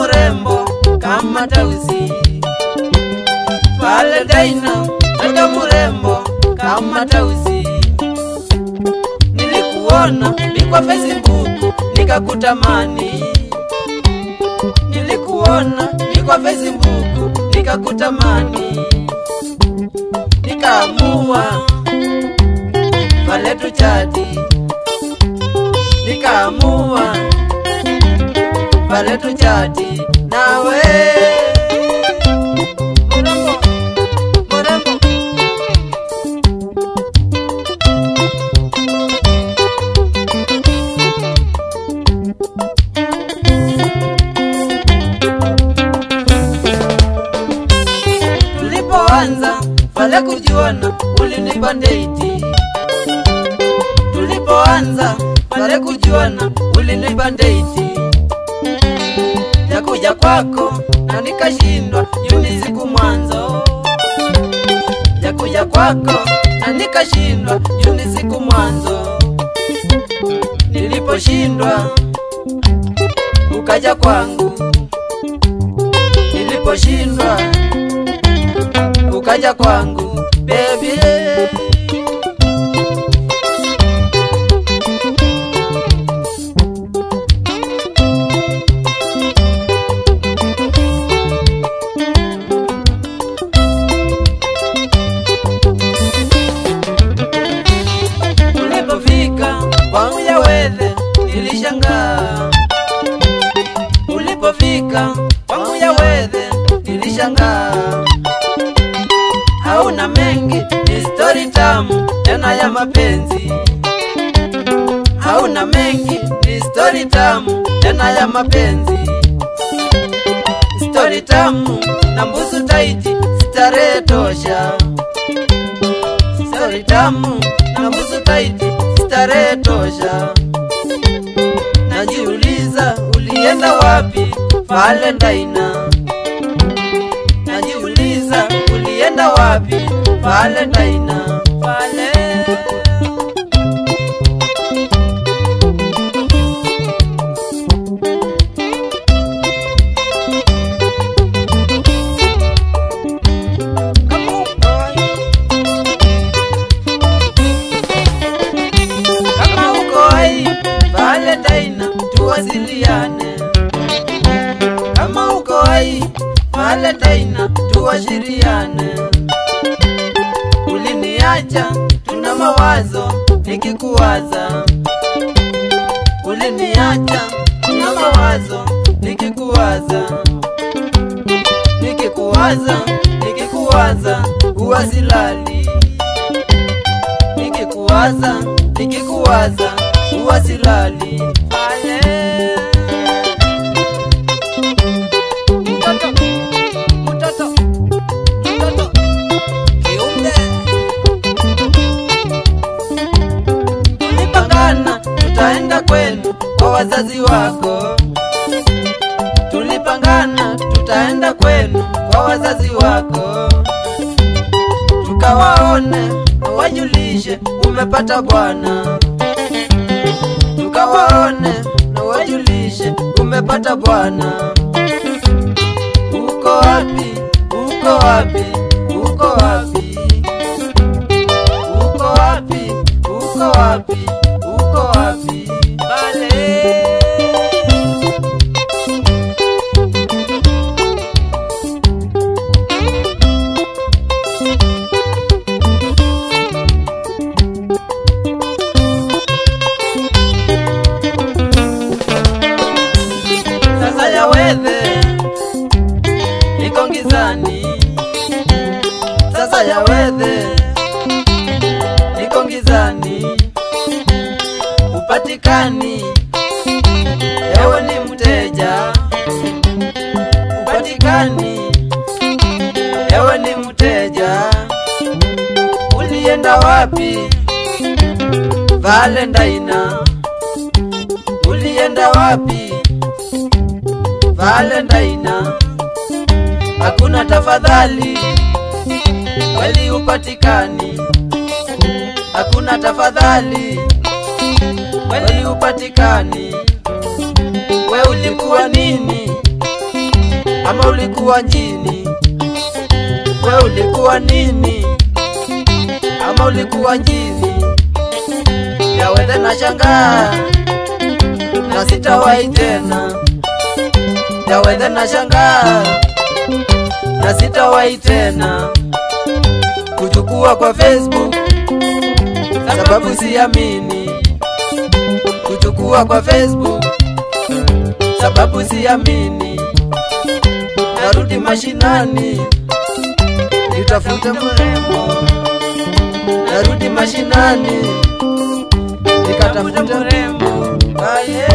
murembo kama tausi. Valentine toka murembo kama tausi. Nilikuona kwa Facebook nikakutamani. Nilikuona kwa Facebook nikakutamani. Nikaamua pale tuchati. Nikaamua pale tuchati nawe. Murembo, murembo. Tulipoanza pale kujuana ulinipa date. Tulipoanza pale kujuana ulinipa date. Ya kuja kwako na nikashindwa yuni siku mwanzo. Ya kuja kwako na nikashindwa yuni siku mwanzo. Niliposhindwa ukaja kwangu. Niliposhindwa ukaja kwangu baby. Ulipofika kwangu ya Wedhe nilishangaa. Ulipofika kwangu ya Wedhe nilishangaa. Hauna mengi ni story tamu tena ya mapenzi. Hauna mengi ni story tamu tena ya mapenzi. Story tamu na mbusu taiti starehe tosha. Story tamu na mbusu taiti starehe tosha. Najiuliza ulienda wapi Valentine? Najiuliza ulienda wapi Valentine? Kama uko hai Valentine tuwasiliane. Kama uko hai Valentine tuwashiriane. Uliniacha tuna mawazo nikikuwaza. Uliniacha tuna mawazo nikikuwaza. Nikikuwaza, nikikuwaza uwasilali. Nikikuwaza, nikikuwaza uwasilali. Mtoto, mtoto, mtoto kiumbe. Tulipangana tutaenda kwenu kwa wazazi wako. Tulipangana tutaenda kwenu kwa wazazi wako. Tukawaone wajulishe umepata bwana. Tukawaone na wajulishe umepata bwana. Uko wapi? Uko wapi? Uko wapi? Uko wapi? Uko wapi? Uko wapi? Vale. Sasa ya Wedhe niko gizani. Sasa ya Wedhe niko gizani. Upatikani ewe ni mteja. Upatikani ewe ni mteja. Ulienda wapi Valentine? Ulienda wapi Valentine? Hakuna tafadhali kweli upatikani. Hakuna tafadhali kweli upatikani. We ulikuwa nini ama ulikuwa njini? We ulikuwa nini? Ama ulikuwa njini? Yaweze na shangaa na sitawahi tena. Yaweze na shangaa na sitawahi tena kuchukua kwa Facebook sababu siamini. Kuchukua kwa Facebook sababu siamini. Narudi mashinani nitafute mrembo. Narudi mashinani nikatafute mrembo. Aye.